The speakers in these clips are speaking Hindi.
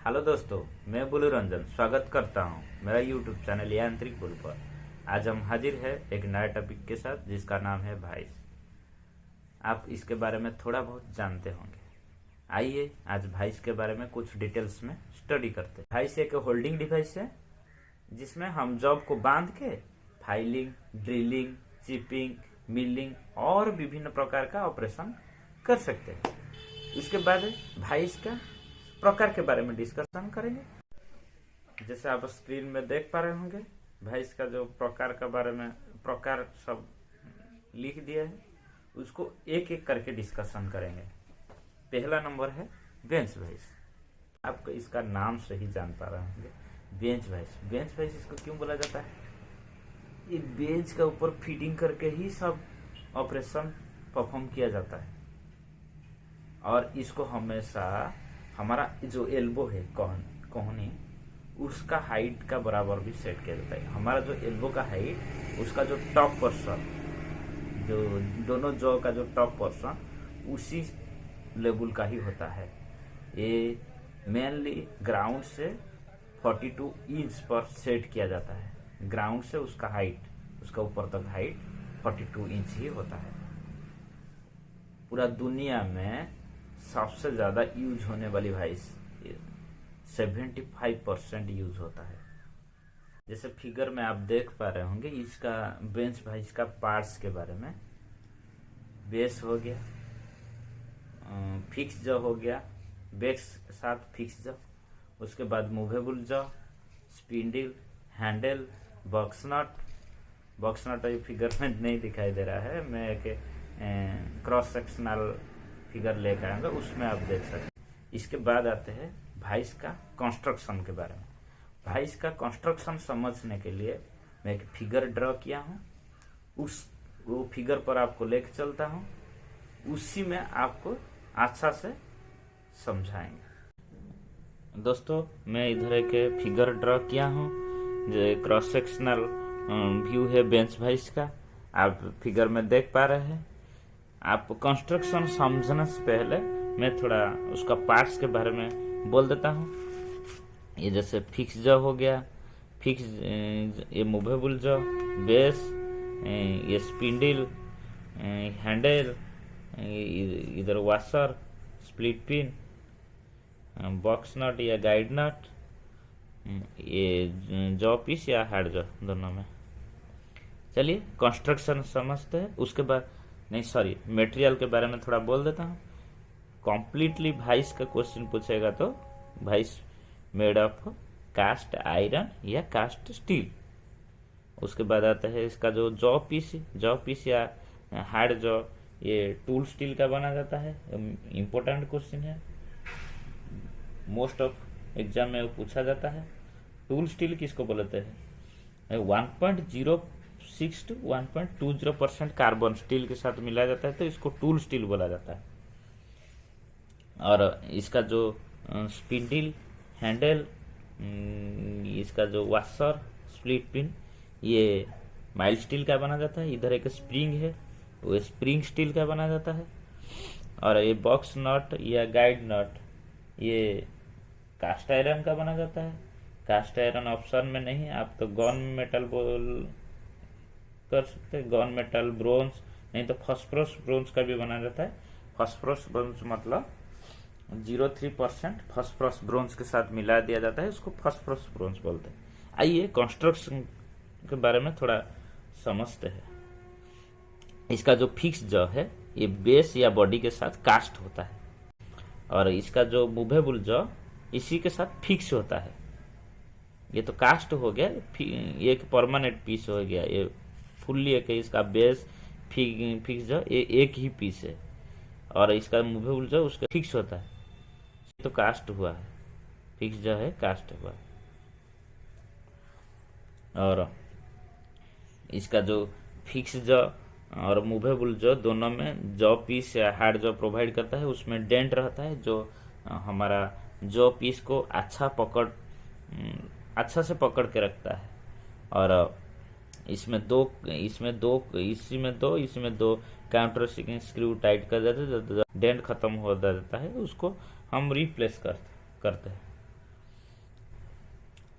हेलो दोस्तों, मैं बुलू रंजन स्वागत करता हूं मेरा यूट्यूब चैनल यांत्रिक बुल पर। आज हम हाजिर है एक नया टॉपिक के साथ जिसका नाम है वाइस। आप इसके बारे में थोड़ा बहुत जानते होंगे। आइए आज वाइस के बारे में कुछ डिटेल्स में स्टडी करते हैं। वाइस एक होल्डिंग डिवाइस है जिसमें हम जॉब को बांध के फाइलिंग, ड्रिलिंग, चिपिंग, मिलिंग और विभिन्न प्रकार का ऑपरेशन कर सकते हैं। इसके बाद वाइस का प्रकार के बारे में डिस्कशन करेंगे। जैसे आप स्क्रीन में देख पा रहे होंगे, वाइस का जो प्रकार के बारे में प्रकार सब लिख दिया है, उसको एक एक करके डिस्कशन करेंगे। पहला नंबर है बेंच वाइस। आप इसका नाम से ही जान पा रहे होंगे, बेंच वाइस। बेंच वाइस इसको क्यों बोला जाता है? ये बेंच के ऊपर फिटिंग करके ही सब ऑपरेशन परफॉर्म किया जाता है और इसको हमेशा हमारा जो एल्बो है कोहनी उसका हाइट का बराबर भी सेट किया जाता है। हमारा जो एल्बो का हाइट, उसका जो टॉप पोर्शन, जो दोनों जॉ का जो टॉप पोर्शन उसी लेवल का ही होता है। ये मेनली ग्राउंड से 42 इंच पर सेट किया जाता है। ग्राउंड से उसका हाइट, उसका ऊपर तक हाइट 42 इंच ही होता है। पूरा दुनिया में सबसे ज्यादा यूज होने वाली वाइस 75% यूज होता है। जैसे फिगर में आप देख पा रहे होंगे, इसका बेंच वाइस का पार्ट्स के बारे में। बेस हो गया, फिक्स जॉ हो गया, बेस साथ फिक्स जॉ, उसके बाद movable jaw, spindle, handle, box nut. Box nut ये फिगर में नहीं दिखाई दे रहा है, मैं एक क्रॉस सेक्शनल फिगर लेकर आऊंगा, उसमें आप देख सकते हैं। इसके बाद आते हैं वाइस का कंस्ट्रक्शन के बारे में। वाइस का कंस्ट्रक्शन समझने के लिए मैं एक फिगर ड्रॉ किया हूँ, वो फिगर पर आपको लेकर चलता हूँ, उसी में आपको अच्छा से समझाएंगे। दोस्तों, मैं इधर एक फिगर ड्रॉ किया हूँ जो क्रॉस सेक्शनल व्यू है बेंच वाइस का, आप फिगर में देख पा रहे हैं। आप कंस्ट्रक्शन समझने से पहले मैं थोड़ा उसका पार्ट्स के बारे में बोल देता हूँ। ये जैसे फिक्स जॉ हो गया, फिक्स ये मूवेबल जॉ, बेस, ये स्पिंडल, हैंडल, इधर वॉशर, स्प्लिट पिन, बॉक्स नट या गाइड नट, ये जॉ पीस या हेड जॉ, दोनों में। चलिए कंस्ट्रक्शन समझते हैं। उसके बाद मटेरियल के बारे में थोड़ा बोल देता हूँ। कॉम्प्लीटली वाइस का क्वेश्चन पूछेगा तो vice made of cast iron या कास्ट स्टील। उसके बाद आता है इसका जो जॉ पीस या हार्ड जॉ, ये टूल स्टील का बना जाता है। इम्पोर्टेंट क्वेश्चन है, मोस्ट ऑफ एग्जाम में वो पूछा जाता है। टूल स्टील किसको बोलते हैं? 1.06 to 1.20% कार्बन स्टील के साथ मिलाया जाता है, तो इसको टूल स्टील बोला जाता है। और इसका जो स्पिंडल, हैंडल, इसका जो वॉशर, स्प्लिट पिन, ये माइल्ड स्टील का बना जाता है। इधर एक स्प्रिंग है, वो स्प्रिंग स्टील का बना जाता है। और ये बॉक्स नट या गाइड नट, ये कास्ट आयरन का बना जाता है। कास्ट आयरन ऑप्शन में नहीं, आप तो गन मेटल बोल कर सकते हैं, गन मेटल, ब्रोंज, नहीं तो फॉस्फोरस ब्रोंज का भी बना जाता है। फॉस्फोरस ब्रोंज मतलब 0.3% फॉस्फोरस ब्रोंज के साथ मिला दिया जाता है, उसको फॉस्फोरस ब्रोंज बोलते हैं। आइए कंस्ट्रक्शन के बारे में थोड़ा समझते हैं। इसका जो फिक्स जॉ है, ये बेस या बॉडी के साथ कास्ट होता है, और इसका जो मूवेबल जॉ इसी के साथ फिक्स होता है। ये तो कास्ट हो गया, एक परमानेंट पीस हो गया। ये फुल्ली एक इसका बेस फिक्स जॉ एक ही पीस है, और इसका मूवेबल जॉ उसका फिक्स होता है, तो कास्ट हुआ है। फिक्स जॉ है, कास्ट हुआ है। और इसका जो फिक्स जॉ और मूवेबल जॉ दोनों में जॉ पीस या हार्ड जॉ प्रोवाइड करता है, उसमें डेंट रहता है जो हमारा जॉ पीस को अच्छा से पकड़ के रखता है। और इसमें दो काउंटर स्क्रू टाइट कर देते हैं। डेंट खत्म हो जाता है, उसको हम रिप्लेस करते हैं।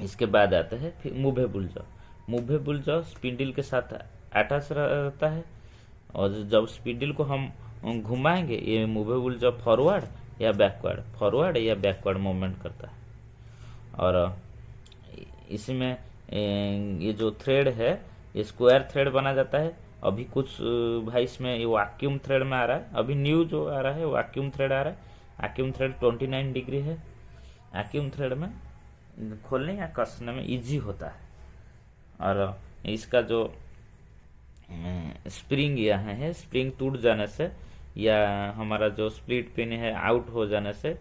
इसके बाद आता है फिर movable jaw. Movable jaw spindle के साथ अटैच रहता है, और जब स्पिंडल को हम घुमाएंगे ये मूवेबल जॉ फॉरवर्ड या बैकवर्ड मूवमेंट करता है। और इसमें ये जो थ्रेड है ये स्क्वायर थ्रेड बना जाता है। अभी कुछ भाई इसमें ये वैक्यूम थ्रेड में आ रहा है, अभी न्यू जो आ रहा है वैक्यूम थ्रेड आ रहा है। वैक्यूम थ्रेड 29 डिग्री है। वैक्यूम थ्रेड में खोलने या कसने में इजी होता है। और इसका जो स्प्रिंग यहाँ है, स्प्रिंग टूट जाने से या हमारा जो स्प्लिट पिन है आउट हो जाने से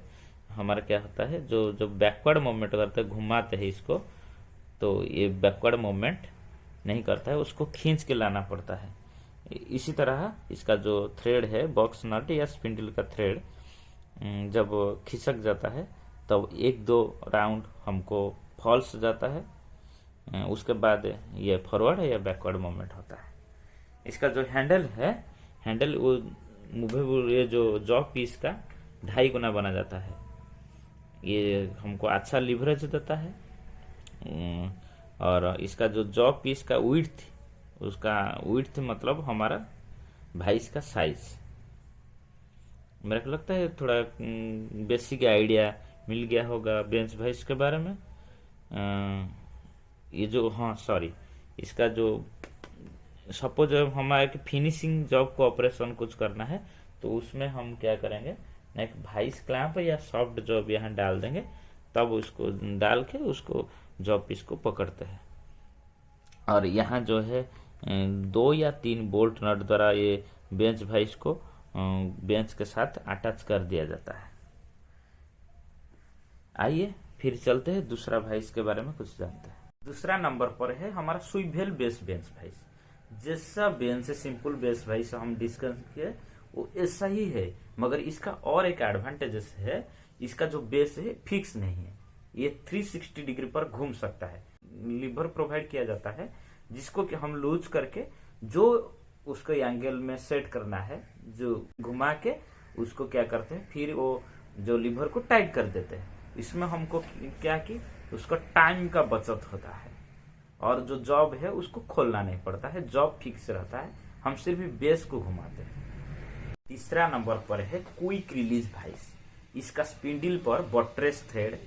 हमारा क्या होता है, जो बैकवर्ड मूवमेंट करते हैं, घुमाते हैं इसको, तो ये बैकवर्ड मूवमेंट नहीं करता है, उसको खींच के लाना पड़ता है। इसी तरह इसका जो थ्रेड है बॉक्स नट या स्पिंडल का थ्रेड जब खिसक जाता है तब 1-2 राउंड हमको फॉल्स जाता है, उसके बाद ये फॉरवर्ड या बैकवर्ड मूवमेंट होता है। इसका जो हैंडल है, हैंडल वो मूवेबल ये जो जॉब पीस का 2.5 गुना बना जाता है। ये हमको अच्छा लिवरेज देता है। और इसका जो जॉब पीस का विड्थ, उसका विड्थ मतलब हमारा भाइस का साइज। मेरे को लगता है थोड़ा बेसिक आइडिया मिल गया होगा बेंच भाइस के बारे में। ये जो इसका जो सपोज हमारे फिनिशिंग जॉब को ऑपरेशन कुछ करना है तो उसमें हम क्या करेंगे, एक भाइस क्लैंप या सॉफ्ट जॉब यहाँ डाल देंगे, तब उसको डाल के उसको जॉब पीस को पकड़ते हैं। और यहाँ जो है 2 या 3 बोल्ट नट द्वारा ये बेंच भाइस को बेंच के साथ अटैच कर दिया जाता है। आइए फिर चलते हैं दूसरा भाइस के बारे में कुछ जानते हैं। दूसरा नंबर पर है हमारा स्विवेल बेस बेंच भाइस। जैसा बेंच से सिंपल बेस भाइस हम डिस्कस किए वो ऐसा ही है, मगर इसका और एक एडवांटेजेस है, इसका जो बेस है फिक्स नहीं है, ये 360 डिग्री पर घूम सकता है। लीवर प्रोवाइड किया जाता है जिसको कि हम लूज करके जो उसको एंगल में सेट करना है, जो घुमा के उसको क्या करते हैं, फिर वो जो लीवर को टाइट कर देते हैं। इसमें हमको क्या कि उसका टाइम का बचत होता है और जो जॉब है उसको खोलना नहीं पड़ता है, जॉब फिक्स रहता है, हम सिर्फ बेस को घुमाते हैं। तीसरा नंबर पर है क्विक रिलीज भाइस। इसका स्पिंडल पर बट्रेस थ्रेड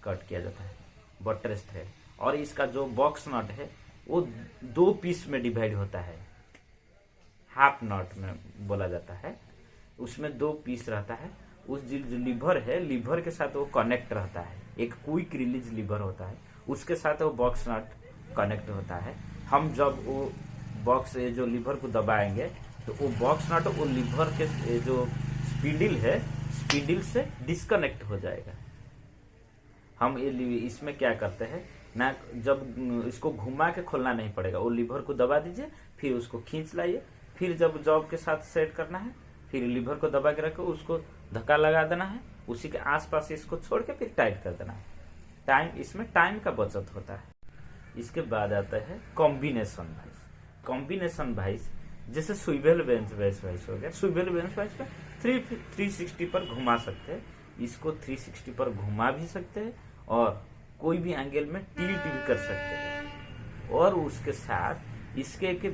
कट किया जाता है, बट्रेस थ्रेड। और इसका जो बॉक्स नट है वो 2 पीस में डिवाइड होता है, हाफ नट में बोला जाता है। उसमें 2 पीस रहता है। उस जो लीवर है, लीवर के साथ वो कनेक्ट रहता है, एक क्विक रिलीज लीवर होता है, उसके साथ वो बॉक्स नट कनेक्ट होता है। हम जब वो बॉक्स जो लीवर को दबाएंगे तो वो बॉक्स नट वो लीवर के जो स्पिंडल है, स्पिंडल से डिस्कनेक्ट हो जाएगा। हम इसमें क्या करते हैं ना, जब इसको घुमा के खोलना नहीं पड़ेगा, वो लीवर को दबा दीजिए, फिर उसको खींच लाइए, फिर जब जॉब के साथ सेट करना है फिर लीवर को दबा के रखो, उसको धक्का लगा देना है, उसी के आसपास इसको छोड़ के फिर टाइट कर देना है। टाइम, इसमें टाइम का बचत होता है। इसके बाद आता है कॉम्बिनेशन भाइस। कॉम्बिनेशन भाइस जैसे स्विवेल बेंच भाइस हो गया, स्विवेल बेंच भाइस पे 360 पर घुमा सकते हैं, इसको 360 पर घुमा भी सकते हैं और कोई भी एंगल में टिल्ट भी कर सकते हैं। और उसके साथ इसके एक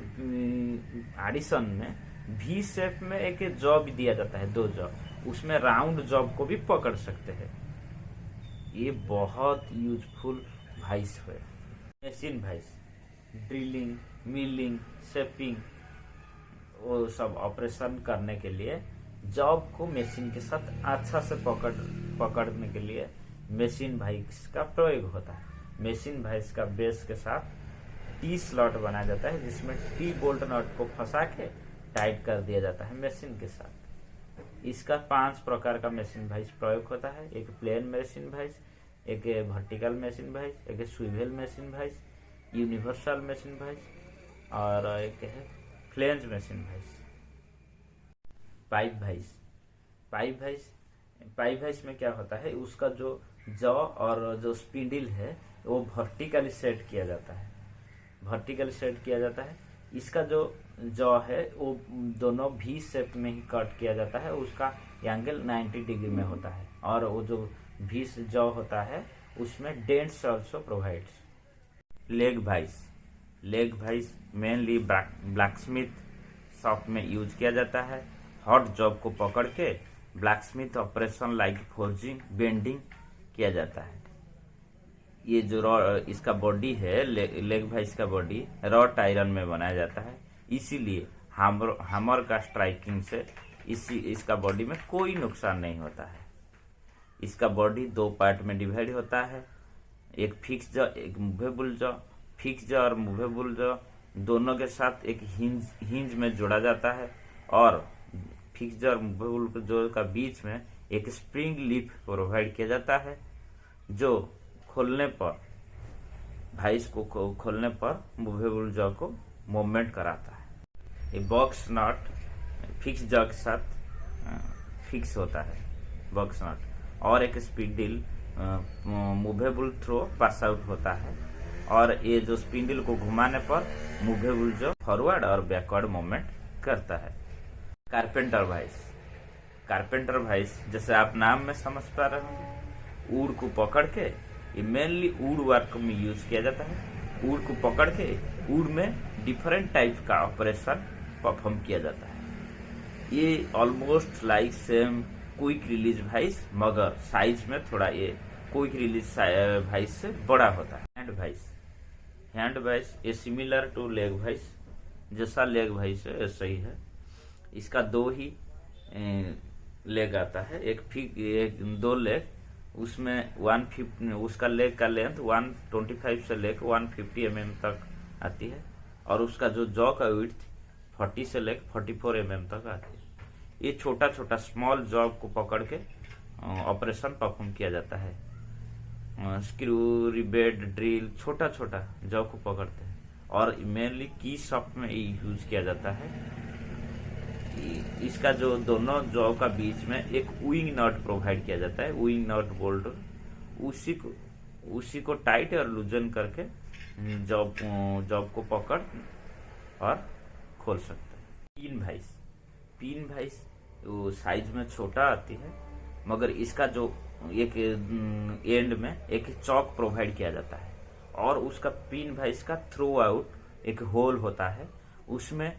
एडिशन में भी शेप में एक जॉब दिया जाता है, 2 जॉब, उसमें राउंड जॉब को भी पकड़ सकते हैं। ये बहुत यूजफुल भाइस है। Machine vice drilling, milling, shaping वो सब ऑपरेशन करने के लिए जॉब को मशीन के साथ अच्छा से पकड़ने के लिए मशीन भाइस का प्रयोग होता है। मशीन भाइस का बेस के साथ टी स्लॉट बनाया जाता है जिसमें टी बोल्ट नट को फंसा के टाइट कर दिया जाता है मशीन के साथ। इसका 5 प्रकार का मशीन भाइस प्रयोग होता है। एक प्लेन मशीन भाइस, एक वर्टिकल मशीन भाइस, एक swivel machine vice, universal machine vice और एक है flange machine vice. Pipe vice. Pipe vice में क्या होता है, उसका जो जॉ और जो स्पिंडल है वो वर्टिकली सेट किया जाता है, वर्टिकली सेट किया जाता है। इसका जो जॉ है वो दोनों भी शेप में ही कट किया जाता है, उसका एंगल 90 डिग्री में होता है और वो जो बीस जॉ होता है, उसमें dents also provides. Leg vice mainly blacksmith shop में यूज किया जाता है। हॉट जॉब को पकड़ के blacksmith operation like forging bending किया जाता है। ये जो इसका बॉडी है, लेग वाइस का बॉडी रॉट आयरन में बनाया जाता है, इसीलिए हैमर का स्ट्राइकिंग से इसका बॉडी में कोई नुकसान नहीं होता है। इसका बॉडी दो पार्ट में डिवाइड होता है, एक फिक्स जॉ, एक मूवेबल जॉ। फिक्स जॉ और मूवेबल जॉ दोनों के साथ एक हिंज में जोड़ा जाता है, और फिक्स जॉ और मूवेबल जॉ का बीच में एक स्प्रिंग लीफ प्रोवाइड किया जाता है, जो खोलने पर वाइस को खोलने पर मूवेबल जॉ को मूवमेंट कराता है। ये बॉक्स नट फिक्स जॉ के साथ फिक्स होता है, बॉक्स नट, और एक spindle movable throw pass out होता है, और ये जो स्पिंडल को घुमाने पर मूवेबल जो फॉरवर्ड और बैकवर्ड मूवमेंट करता है। कारपेंटर वाइस जैसे आप नाम में समझ पा रहे होंगे, ऊड को पकड़ के, ये मेनली ऊड वर्क में यूज किया जाता है। ऊड को पकड़ के ऊड में डिफरेंट टाइप का ऑपरेशन परफॉर्म किया जाता है। ये almost like same quick release vice, मगर साइज में थोड़ा ये क्विक रिलीज वाइस से बड़ा होता है। हैंड वाइस ये सिमिलर टू लेग वाइस, जैसा लेग वाइस है ऐसा ही है। इसका दो ही लेग आता है, एक दो लेग, उसमें 150 उसका लेग का लेंथ 125 से लेकर 150 mm तक आती है, और उसका जो जॉ का विड्थ 40 से लेकर 44 mm तक आती है। ये छोटा छोटा स्मॉल जॉब को पकड़ के ऑपरेशन परफॉर्म किया जाता है। स्क्रू, रिबेट, ड्रिल, छोटा छोटा जॉब को पकड़ते हैं, और मेनली की शॉप में यूज किया जाता है। इसका जो दोनों जॉब का बीच में एक विंग नट प्रोवाइड किया जाता है, विंग नट बोल्ट, उसी को टाइट और लूजन करके जॉब को पकड़ और खोल सकते हैं। पिन वाइस वो साइज में छोटा आती है, मगर इसका जो एक एंड में एक चौक प्रोवाइड किया जाता है, और उसका पिन वाइस का थ्रू आउट एक होल होता है, उसमें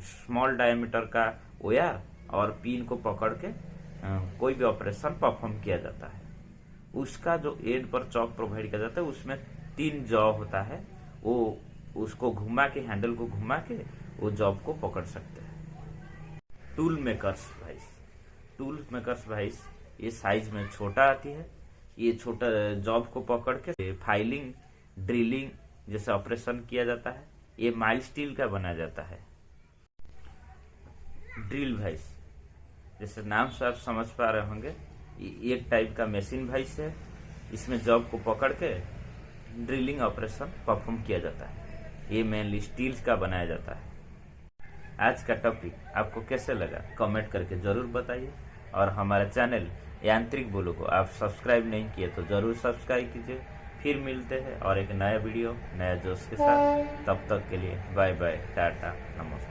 स्मॉल डायमीटर का वायर और पिन को पकड़ के कोई भी ऑपरेशन परफॉर्म किया जाता है। उसका जो एंड पर चौक प्रोवाइड किया जाता है, उसमें 3 जॉ होता है, वो उसको घुमा के, हैंडल को घुमा के वो जॉब को पकड़ सकते हैं। टूल मेकर्स वाइस ये साइज में छोटा आती है। ये छोटा जॉब को पकड़ के फाइलिंग, ड्रिलिंग जैसे ऑपरेशन किया जाता है। ये माइल्ड स्टील का बना जाता है। ड्रिल वाइस जैसे नाम से आप समझ पा रहे होंगे, ये एक टाइप का मशीन वाइस है। इसमें जॉब को पकड़ के ड्रिलिंग ऑपरेशन परफॉर्म किया जाता है। ये मेनली स्टील का बनाया जाता है। आज का टॉपिक आपको कैसे लगा कमेंट करके जरूर बताइए, और हमारे चैनल यांत्रिक बोलो को आप सब्सक्राइब नहीं किए तो जरूर सब्सक्राइब कीजिए। फिर मिलते हैं और एक नया वीडियो नया जोश के साथ। तब तक के लिए बाय बाय, टाटा, नमस्कार।